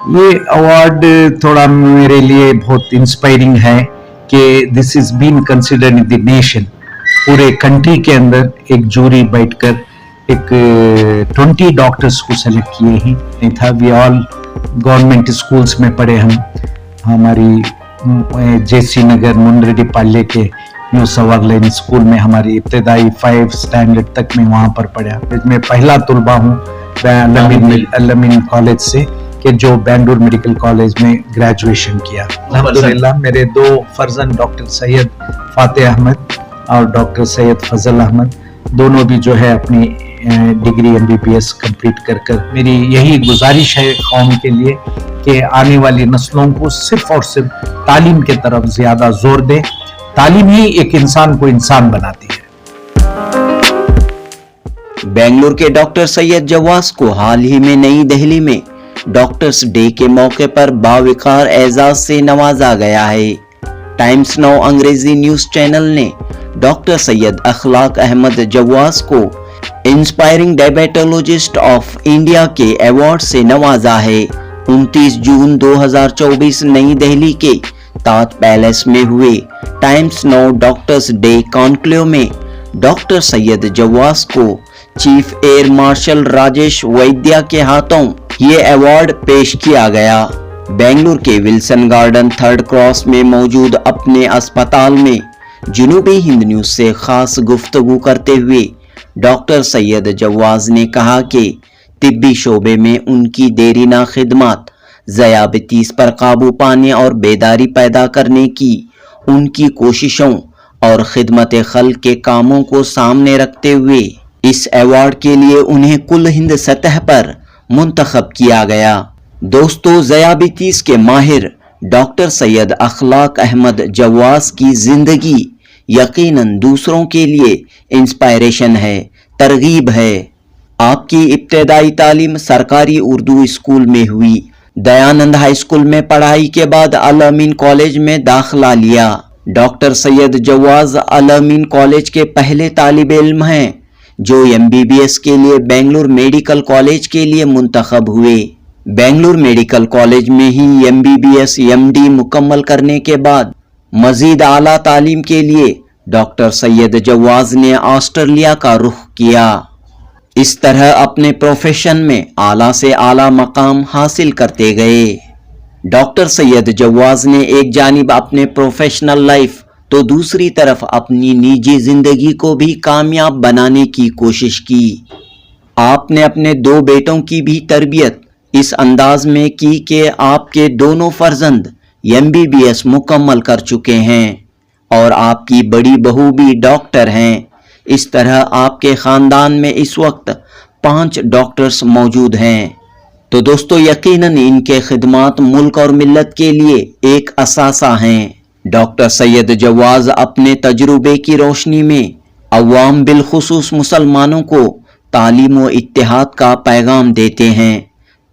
ये अवार्ड थोड़ा मेरे लिए बहुत इंस्पायरिंग है कि this is been considered in the nation. पूरे कंट्री के अंदर एक जूरी बैठकर एक 20 डॉक्टर्स को सेलेक्ट किए ही नहीं था। वी ऑल गवर्नमेंट स्कूल्स में पढ़े हम। हमारी जेसी नगर मुंडरेड्डी पाल्य के न्यू सवारलाइन स्कूल में हमारी इब्तदाई 5 स्टैंडर्ड तक में वहाँ पर पढ़ा। मैं पहला तलबा हूँ अलमीन कॉलेज से कि जो बेंगलुरु मेडिकल कॉलेज में ग्रेजुएशन किया। अल्हम्दुलिल्लाह मेरे 2 फर्जंद डॉक्टर सैयद फातेह अहमद और डॉक्टर सैयद फजल अहमद दोनों भी जो है अपनी डिग्री MBBS कंप्लीट कर मेरी यही गुजारिश है कौम के लिए कि आने वाली नस्लों को सिर्फ और सिर्फ तालीम के तरफ ज्यादा जोर दें। तालीम ही एक इंसान को इंसान बनाती है। बेंगलुरु के डॉक्टर सैयद जवास को हाल ही में नई दिल्ली में डॉक्टर्स डे के मौके पर बावकार एजाज से नवाजा गया है। टाइम्स नाउ अंग्रेजी न्यूज चैनल ने डॉक्टर सैयद अखलाक अहमद जवास को इंस्पायरिंग डायबिटोलॉजिस्ट ऑफ इंडिया के अवार्ड से नवाजा है। 29 जून 2024 नई दिल्ली के ताज पैलेस में हुए times now doctors day conclave में डॉक्टर सैयद जवास को चीफ एयर मार्शल राजेश वैद्या के हाथों ये अवार्ड पेश किया गया। बेंगलुरु के विल्सन गार्डन 3rd क्रॉस में मौजूद अपने अस्पताल में जनूबी हिंद न्यूज से खास गुफ्तगू करते हुए डॉक्टर सैयद जवाज ने कहा कि तिब्बी शोबे में उनकी देरीना खिदमत ज़याबितीस पर काबू पाने और बेदारी पैदा करने की उनकी कोशिशों और खिदमत खल्क के कामों को सामने रखते हुए इस अवार्ड के लिए उन्हें कुल हिंद सतह पर मुंतखब किया गया। दोस्तों, ज़याबितीस के माहिर डॉक्टर सैयद अखलाक अहमद जवास की जिंदगी यकीनन दूसरों के लिए इंस्पायरेशन है, तरगीब है। आपकी इब्तदाई तालीम सरकारी उर्दू स्कूल में हुई। दयानंद हाई स्कूल में पढ़ाई के बाद अल-अमीन कॉलेज में दाखिला लिया। डॉक्टर सैयद जवाज अल-अमीन कॉलेज के पहले तालिब इल्म हैं जो MBBS के लिए बेंगलुरु मेडिकल कॉलेज के लिए मुंतखब हुए। बेंगलुरु मेडिकल कॉलेज में ही MBBS MD मुकम्मल करने के बाद मजीद आला तालीम के लिए डॉक्टर सैयद जवाज ने ऑस्ट्रेलिया का रुख किया। इस तरह अपने प्रोफेशन में आला से आला मकाम हासिल करते गए। डॉक्टर सैयद जवाज ने एक जानिब अपने प्रोफेशनल लाइफ तो दूसरी तरफ अपनी निजी जिंदगी को भी कामयाब बनाने की कोशिश की। आपने अपने 2 बेटों की भी तरबियत इस अंदाज में की कि आपके दोनों फर्जंद MBBS मुकम्मल कर चुके हैं और आपकी बड़ी बहू भी डॉक्टर हैं। इस तरह आपके ख़ानदान में इस वक्त 5 डॉक्टर्स मौजूद हैं। तो दोस्तों, यकीनन इनके खिदमात मुल्क और मिल्लत के लिए एक असासा हैं। डॉक्टर सैयद जवाज अपने तजुर्बे की रोशनी में अवाम बिलखुसूस मुसलमानों को तालीम व इत्तेहाद का पैगाम देते हैं।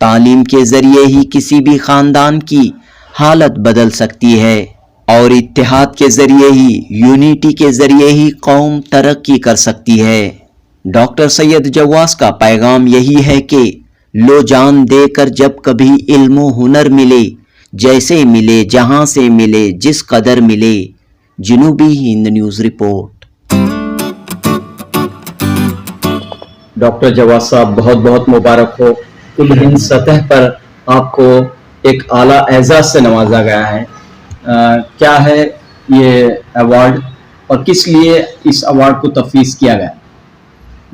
तालीम के ज़रिए ही किसी भी ख़ानदान की हालत बदल सकती है और इत्तेहाद के ज़रिए ही, यूनिटी के ज़रिए ही कौम तरक्की कर सकती है। डॉक्टर सैयद जवास का पैगाम यही है कि लो जान देकर जब कभी इल्म व हुनर मिले, जैसे मिले, जहां से मिले, जिस कदर मिले। जनूबी हिंद न्यूज़ रिपोर्ट। डॉक्टर जवाज साहब, बहुत बहुत मुबारक हो। कुल हिंद सतह पर आपको एक आला एजाज से नवाजा गया है। क्या है ये अवार्ड और किस लिए इस अवार्ड को तफवीज़ किया गया?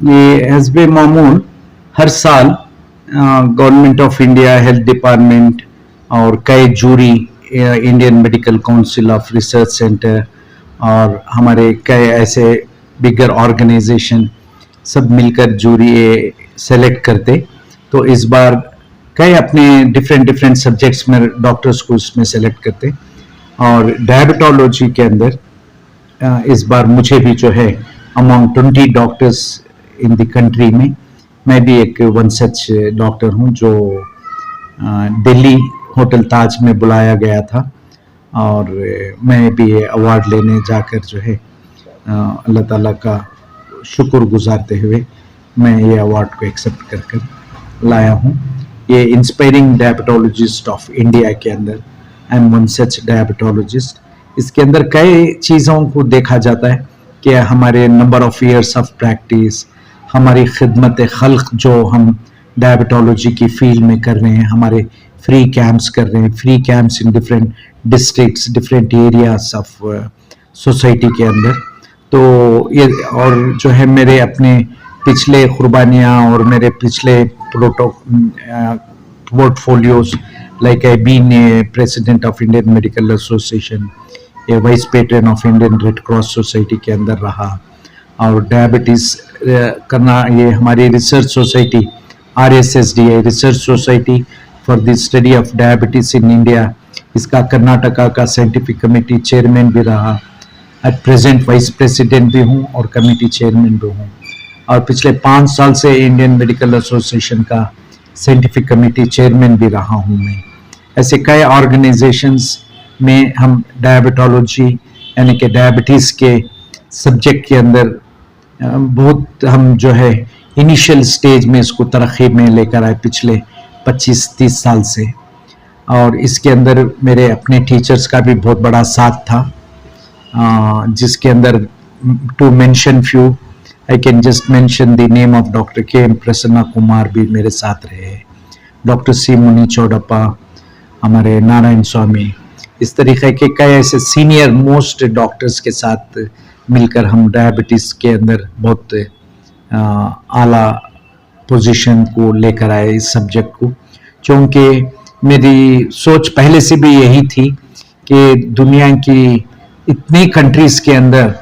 ये हस्बे मामूल हर साल government of India, health department और कई jury, Indian medical council of research centre और हमारे कई ऐसे बिगर ऑर्गेनाइजेशन सब मिलकर जूरी सेलेक्ट करते। तो इस बार कई अपने डिफरेंट सब्जेक्ट्स में डॉक्टर्स को उसमें सेलेक्ट करते और डायबिटोलॉजी के अंदर इस बार मुझे भी जो है among 20 doctors in the country में मैं भी एक वन सच डॉक्टर हूं जो दिल्ली होटल ताज में बुलाया गया था और मैं भी ये अवार्ड लेने जाकर जो है अल्लाह ताला का शुक्र गुजारते हुए मैं ये अवार्ड को एक्सेप्ट कर लाया हूँ। ये इंस्पायरिंग डायबिटोलॉजिस्ट ऑफ इंडिया के अंदर, I am one such diabetologist. इसके अंदर कई चीज़ों को देखा जाता है कि हमारे number of years of practice, हमारी खिदमत खल्क जो हम डायबिटोलॉजी की फील्ड में कर रहे हैं, हमारे फ्री कैंप्स कर रहे हैं, free camps in different districts, different areas of society के अंदर। तो ये और जो है मेरे अपने पिछले कुर्बानियाँ और मेरे पिछले portfolios, like I been a president of Indian medical association, a vice patron of Indian red cross society के अंदर रहा, और डायबिटीज़ करना, ये हमारी research society RSSDI research society for the study of diabetes in India, इसका कर्नाटका का scientific committee chairman भी रहा, एट प्रेजेंट वाइस प्रेसिडेंट भी हूँ और कमेटी चेयरमैन भी हूँ, और पिछले 5 साल से इंडियन मेडिकल एसोसिएशन का साइंटिफिक कमेटी चेयरमैन भी रहा हूँ मैं। ऐसे कई ऑर्गेनाइजेशंस में हम डायबिटोलॉजी यानी कि डायबिटीज़ के सब्जेक्ट के अंदर बहुत हम जो है इनिशियल स्टेज में इसको तरक्की में लेकर आए पिछले 25-30 साल से, और इसके अंदर मेरे अपने टीचर्स का भी बहुत बड़ा साथ था, जिसके अंदर to mention few I can just mention the name of doctor K Prasanna Kumar भी मेरे साथ रहे, डॉक्टर सी मुनि चौडप्पा, हमारे नारायण स्वामी, इस तरीके के कई ऐसे सीनियर मोस्ट डॉक्टर्स के साथ मिलकर हम डायबिटीज़ के अंदर बहुत आला पोजीशन को लेकर आए इस सब्जेक्ट को। क्योंकि मेरी सोच पहले से भी यही थी कि दुनिया की इतनी कंट्रीज़ के अंदर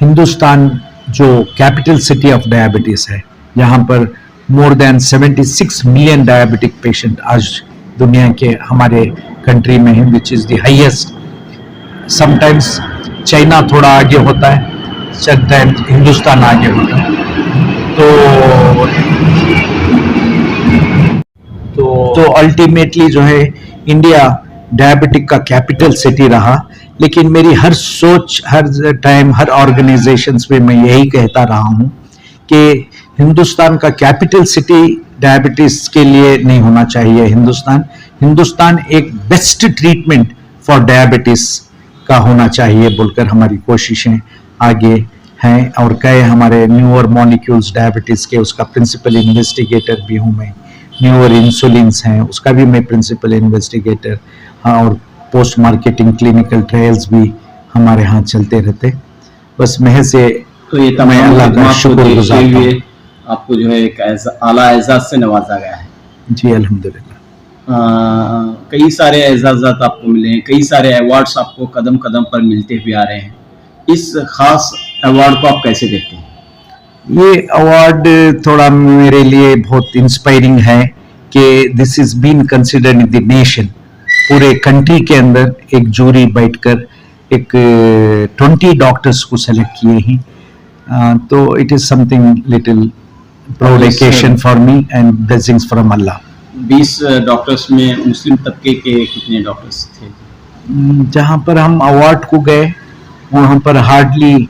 हिंदुस्तान जो कैपिटल सिटी ऑफ डायबिटीज़ है, यहाँ पर more than 76 million diabetic patient आज दुनिया के हमारे कंट्री में है, which is the highest. Sometimes China थोड़ा आगे होता है, समटाइम्स हिंदुस्तान आगे होता है। तो अल्टीमेटली जो है इंडिया डायबिटिक का कैपिटल सिटी रहा, लेकिन मेरी हर सोच, हर टाइम, हर ऑर्गेनाइजेशंस में मैं यही कहता रहा हूँ कि हिंदुस्तान का कैपिटल सिटी डायबिटीज के लिए नहीं होना चाहिए। हिंदुस्तान एक बेस्ट ट्रीटमेंट फॉर डायबिटीज का होना चाहिए बोलकर हमारी कोशिशें आगे हैं, और कई हमारे न्यूअर मॉलिक्यूल्स डायबिटीज के उसका प्रिंसिपल इन्वेस्टिगेटर भी हूँ मैं, न्यूअर इंसुलिन्स हैं उसका भी मैं प्रिंसिपल इन्वेस्टिगेटर, और पोस्ट मार्केटिंग क्लिनिकल ट्रायल्स भी हमारे यहाँ चलते रहते। बस महज से तो ये मैं अल्लाह का शुक्रगुजार हूँ। आपको जो है एक आला एजाज से नवाजा गया है। जी अल्हम्दुलिल्लाह। कई सारे एजाज़ात आपको मिले हैं, कई सारे अवार्ड्स आपको कदम कदम पर मिलते हुए आ रहे हैं, इस खास अवार्ड को आप कैसे देखते हैं? ये अवार्ड थोड़ा मेरे लिए बहुत इंस्पायरिंग है कि this is been considered in the nation, पूरे कंट्री के अंदर एक जूरी बैठकर एक 20 डॉक्टर्स को सेलेक्ट किए हैं, तो it is something little proud occasion for me and blessings from Allah. 20 doctors में मुस्लिम तबके के कितने डॉक्टर्स थे? जहाँ पर हम अवार्ड को गए वहाँ पर हार्डली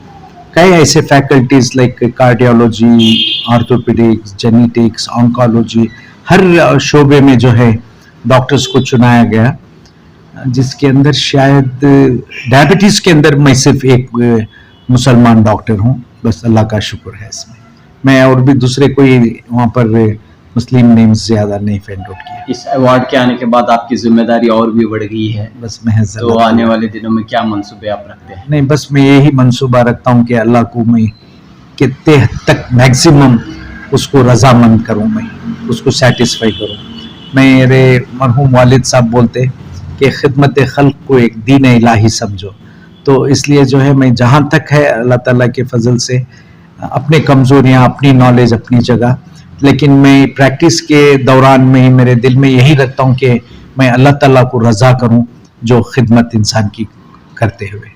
कई ऐसे faculties like cardiology, orthopaedics, genetics, oncology, हर शोबे में जो है डॉक्टर्स को चुनाया गया, जिसके अंदर शायद डायबिटीज़ के अंदर मैं सिर्फ एक मुसलमान डॉक्टर हूँ। बस अल्लाह का शुक्र है इसमें। मैं और भी दूसरे कोई वहाँ पर मुस्लिम नेम्स ज़्यादा नहीं फाइंड आउट किया। इस अवार्ड के आने के बाद आपकी जिम्मेदारी और भी बढ़ गई है, बस महज तो आने वाले दिनों में क्या मंसूबे आप रखते हैं? नहीं, बस मैं यही मंसूबा रखता हूँ कि अल्लाह को मैं कितने हद तक मैक्सिमम उसको रजामंद करूँ, मैं उसको सेटिस्फाई करूँ। मेरे मरहूम वालिद साहब बोलते कि खिदमत खल्क को एक दीन इलाही समझो, तो इसलिए जो है मैं जहाँ तक है अल्लाह ताला के फजल से अपने कमज़ोरियाँ, अपनी नॉलेज अपनी जगह, लेकिन मैं प्रैक्टिस के दौरान में मेरे दिल में यही रखता हूँ कि मैं अल्लाह ताला को रज़ा करूँ जो खिदमत इंसान की करते हुए।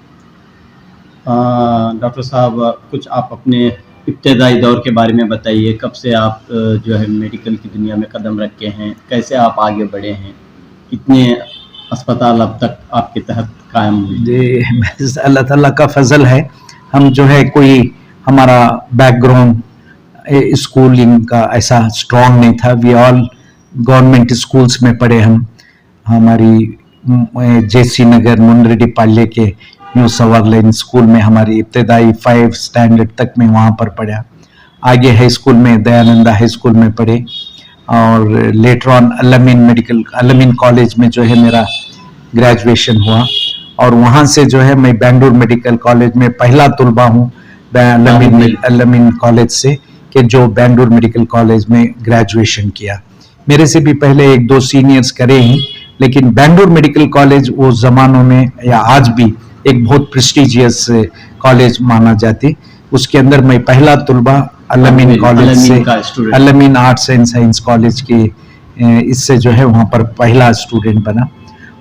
डॉक्टर साहब, कुछ आप अपने इब्तदाई दौर के बारे में बताइए। कब से आप जो है मेडिकल की दुनिया में कदम रखे हैं, कैसे आप आगे बढ़े हैं, कितने अस्पताल अब तक आपके तहत कायम हुए? अल्लाह ताला का फजल है। हम जो है कोई हमारा बैकग्राउंड स्कूलिंग का ऐसा स्ट्रॉन्ग नहीं था। वी ऑल गवर्नमेंट स्कूल्स में पढ़े हम। हमारी जेसी नगर मुनरेड्डी पाल्य के न्यू सवारलाइन स्कूल में हमारी इब्तदाई 5 स्टैंडर्ड तक में वहाँ पर पढ़ा। आगे हाई स्कूल में दयानंदा हाई स्कूल में पढ़े और लेटर ऑन अलमीन कॉलेज में जो है मेरा ग्रेजुएशन हुआ। और वहाँ से जो है मैं बेंगलुरु मेडिकल कॉलेज में पहला तलबा हूँ अलमीन कॉलेज से कि जो बेंगलुरु मेडिकल कॉलेज में ग्रेजुएशन किया। मेरे से भी पहले 1-2 सीनियर्स करे ही, लेकिन बेंगलुरु मेडिकल कॉलेज वो जमानों में या आज भी एक बहुत प्रेस्टिजियस कॉलेज माना जाती। उसके अंदर मैं पहला तलबा अलमीन कॉलेज से, Al-Ameen arts and science college की इससे जो है वहाँ पर पहला स्टूडेंट बना।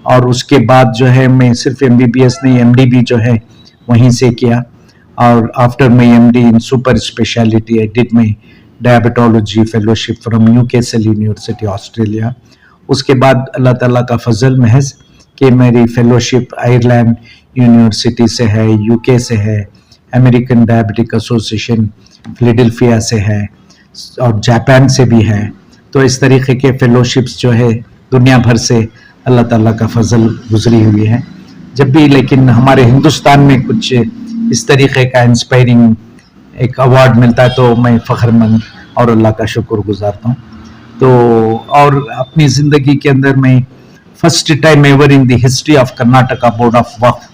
और उसके बाद जो है मैं सिर्फ MBBS नहीं MD भी जो है वहीं से किया। और after my MD in super speciality I did my diabetology fellowship from Newcastle university Australia. उसके बाद अल्लाह ताला का फजल महज कि मेरी फेलोशिप आयरलैंड यूनिवर्सिटी से है, UK से है, अमेरिकन डायबिटिक एसोसिएशन फिलाडेल्फिया से है और जापान से भी है। तो इस तरीके के फेलोशिप्स जो है दुनिया भर से अल्लाह ताला का फजल गुजरी हुई है। जब भी लेकिन हमारे हिंदुस्तान में कुछ इस तरीके का इंस्पायरिंग एक अवार्ड मिलता है तो मैं फ़ख्रमंद और अल्लाह का शुक्र गुजारता हूँ। तो और अपनी ज़िंदगी के अंदर मैं first time ever in the history of Karnataka board of वक्फ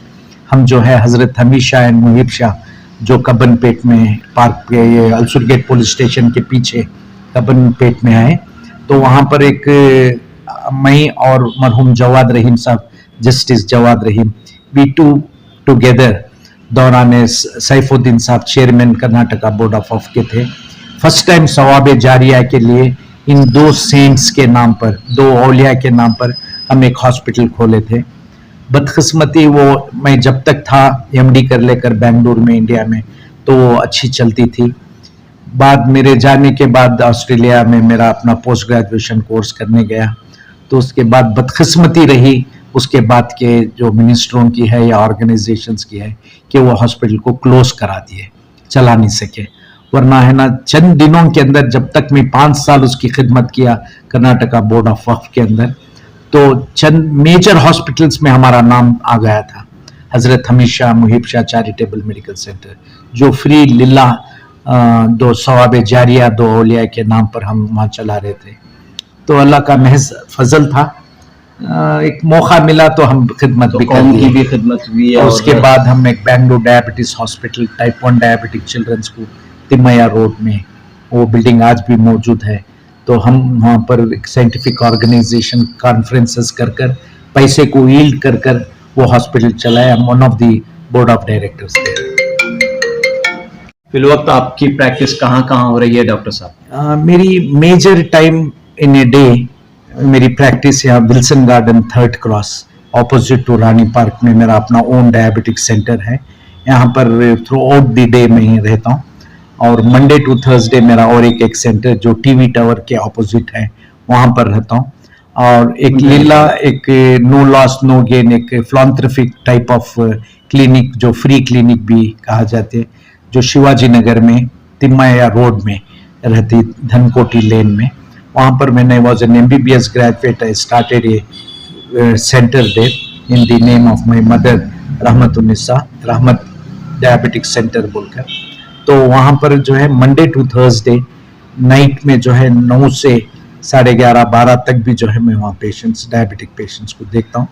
हम जो है हज़रत हमीद शाह एंड मुहिब शाह जो कब्बनपेट में पार्क पे ये अलसुर गेट पुलिस स्टेशन के पीछे कब्बनपेट में आए। तो वहाँ पर एक मैं और मरहूम जवाद रहीम साहब, justice Jawad Rahim, we together दौरान सैफुद्दीन साहब chairman Karnataka board of Waqf के थे। फर्स्ट टाइम सवाब जारिया के लिए इन 2 सेंट्स के नाम पर, 2 औलिया के नाम पर हम एक हॉस्पिटल खोले थे। बदकिस्मती वो मैं जब तक था MD कर लेकर बेंगलुरु में इंडिया में तो वो अच्छी चलती थी। बाद मेरे जाने के बाद ऑस्ट्रेलिया में मेरा अपना पोस्ट ग्रेजुएशन कोर्स करने गया तो उसके बाद बदकिस्मती रही उसके बाद के जो मिनिस्टरों की है या ऑर्गेनाइजेशंस की है कि वो हॉस्पिटल को क्लोज करा दिए, चला नहीं सके। वरना है ना चंद दिनों के अंदर जब तक मैं 5 साल उसकी खिदमत किया कर्नाटका बोर्ड ऑफ वक्फ के अंदर तो चंद मेजर हॉस्पिटल्स में हमारा नाम आ गया था। हज़रत Hamid Shah मुहिब Shah charitable medical centre जो फ्री लिल्ला 2 सवाब जारिया 2 औलिया के नाम पर हम वहाँ चला रहे थे। तो अल्लाह का महज फजल था, एक मौका मिला तो हम खिदमत भी कर की भी खिदमत हुई है। उसके बाद हम एक Bengaluru diabetes hospital type 1 diabetic childrens को तिमैया रोड में, वो बिल्डिंग आज भी मौजूद है। तो हम वहाँ पर एक साइंटिफिक ऑर्गेनाइजेशन कॉन्फ्रेंसेस कर पैसे को यील्ड कर वो हॉस्पिटल चलाया। हम one of the board of directors थे। फिलवक्त आपकी प्रैक्टिस कहाँ कहाँ हो रही है डॉक्टर साहब? मेरी major time in a day मेरी प्रैक्टिस यहाँ Wilson garden 3rd cross opposite to Rani park में मेरा अपना ओन डायबिटिक सेंटर है। यहाँ पर थ्रू आउट द डे में ही रहता हूँ और मंडे टू थर्सडे मेरा और एक सेंटर जो टीवी टावर के ऑपोजिट है वहाँ पर रहता हूँ। और एक लीला एक नो लॉस नो गेन एक फिलैंथ्रोपिक टाइप ऑफ क्लिनिक जो फ्री क्लिनिक भी कहा जाते हैं जो शिवाजी नगर में तिम्माया रोड में रहती धनकोटी लेन में, वहाँ पर मैंने was an MBBS graduate. I started a centre there in the name of my mother Rahmatunnisa Rahmat diabetic centre बोलकर। तो वहाँ पर जो है मंडे टू थर्सडे नाइट में जो है 9 से 11:30-12 तक भी जो है मैं वहाँ पेशेंट्स डायबिटिक पेशेंट्स को देखता हूँ।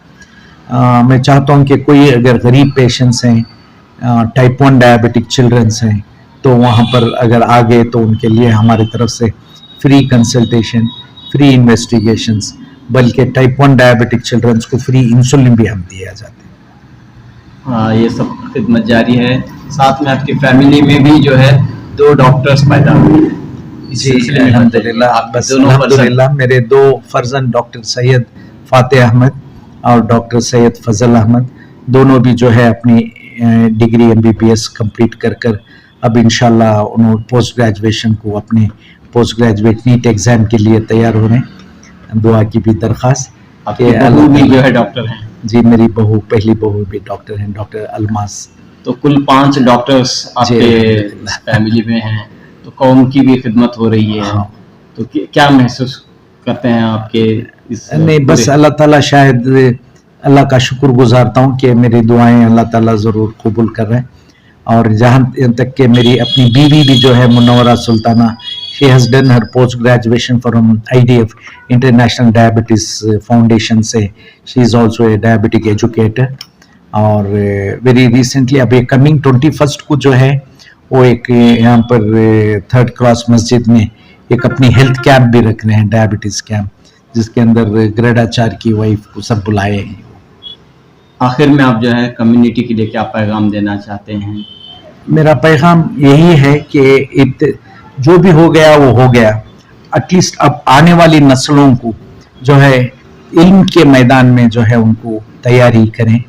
मैं चाहता हूँ कि कोई अगर गरीब पेशेंट्स हैं, टाइप 1 डायबिटिक चिल्ड्रंस हैं तो वहाँ पर अगर आ गए तो उनके लिए हमारी तरफ से फ्री कंसल्टेशन, फ्री इन्वेस्टिगेशंस, बल्कि टाइप 1 डायबिटिक चिल्ड्रंस को फ्री इंसुलिन भी हम दिया जाते हैं। हाँ, ये सब खिदमत जारी है। साथ में आपकी फैमिली में भी जो है 2 डॉक्टर्स पैदा हुए हैं। जी अल्हम्दुलिल्लाह, बस अल्हम्दुलिल्लाह मेरे 2 फर्जंद डॉक्टर सैयद फातेह अहमद और डॉक्टर सैयद फजल अहमद दोनों भी जो है अपनी डिग्री MBBS कंप्लीट कर अब इंशाल्लाह उन्होंने पोस्ट ग्रेजुएशन को अपने पोस्ट ग्रेजुएट नीट एग्जाम के लिए तैयार हो रहे हैं। दुआ की भी दरख्वास्त आपकी बहू भी जो है डॉक्टर हैं? जी मेरी बहू, पहली बहू भी डॉक्टर हैं, डॉक्टर अलमास। तो कुल 5 डॉक्टर्स आपके फैमिली में हैं, तो कौम की भी खिदमत हो रही है। हाँ। तो क्या महसूस करते हैं आपके इस नहीं, बस पूरे- अल्लाह ताला शायद अल्लाह का शुक्र गुजारता हूँ कि मेरी दुआएं अल्लाह ताला ज़रूर कबूल कर रहे हैं। और जहाँ तक कि मेरी अपनी बीवी भी जो है Munawwara Sultana, she has done her post graduation from IDF international diabetes foundation से, she is also a diabetic educator. और वेरी रिसेंटली अभी कमिंग 21 को जो है वो एक यहाँ पर 3rd क्रॉस मस्जिद में एक अपनी हेल्थ कैंप भी रख रहे हैं, डायबिटीज़ कैंप, जिसके अंदर ग्रेडाचार्य की वाइफ को सब बुलाए हैं। आखिर में आप जो है कम्युनिटी के लिए क्या पैगाम देना चाहते हैं? मेरा पैगाम यही है कि जो भी हो गया वो हो गया, एटलीस्ट अब आने वाली नस्लों को जो है इल्म के मैदान में जो है उनको तैयारी करें।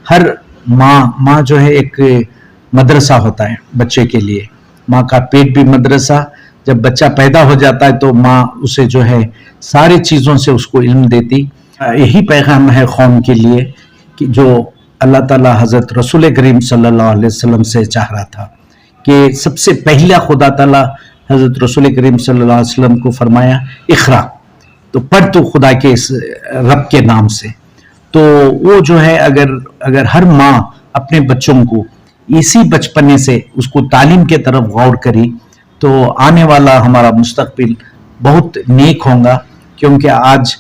हर माँ जो है एक मदरसा होता है बच्चे के लिए, माँ का पेट भी मदरसा। जब बच्चा पैदा हो जाता है तो माँ उसे जो है सारी चीज़ों से उसको इल्म देती। यही पैगाम है कौम के लिए कि जो अल्लाह ताला हज़रत रसूल करीम सल्लल्लाहु अलैहि वसल्लम से चाह रहा था कि सबसे पहला खुदा ताला हज़रत रसूल करीम सल्लल्लाहु अलैहि वसल्लम को फरमाया इक़रा, तो पढ़ तो खुदा के इस रब के नाम से। तो वो जो है अगर हर माँ अपने बच्चों को इसी बचपने से उसको तालीम के तरफ गौर करी तो आने वाला हमारा मुस्तकबिल बहुत नेक होगा। क्योंकि आज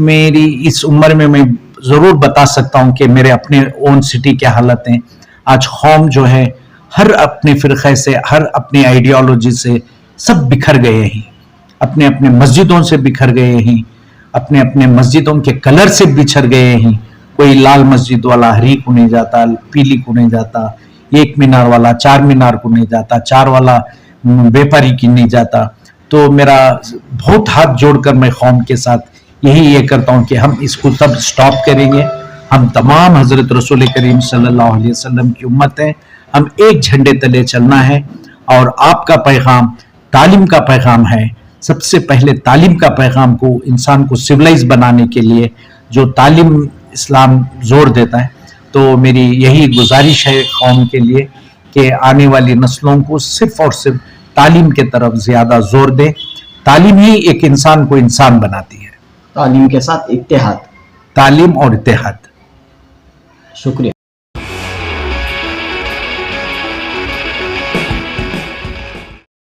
मेरी इस उम्र में मैं ज़रूर बता सकता हूँ कि मेरे अपने ओन सिटी क्या हालत हैं। आज कौम जो है हर अपने फ़िरक़े से, हर अपनी आइडियोलॉजी से सब बिखर गए हैं, अपने अपने मस्जिदों से बिखर गए हैं, अपने अपने मस्जिदों के कलर से बिछड़ गए हैं। कोई लाल मस्जिद वाला हरी को नहीं जाता, पीली को नहीं जाता, 1 मीनार वाला 4 मीनार को नहीं जाता, 4 वाला व्यापारी की नहीं जाता। तो मेरा बहुत हाथ जोड़कर मैं कौम के साथ यही ये करता हूँ कि हम इसको तब स्टॉप करेंगे। हम तमाम हज़रत रसूल करीम सल्लल्लाहु अलैहि वसल्लम की उम्मत है, हम एक झंडे तले चलना है। और आपका पैगाम तालीम का पैगाम है। सबसे पहले तालीम का पैगाम को इंसान को सिविलाइज बनाने के लिए जो तालीम इस्लाम जोर देता है, तो मेरी यही गुजारिश है कौम के लिए कि आने वाली नस्लों को सिर्फ और सिर्फ तालीम के तरफ ज़्यादा जोर दें। तालीम ही एक इंसान को इंसान बनाती है, तालीम के साथ इत्तेहाद। तालीम और इत्तेहाद। शुक्रिया।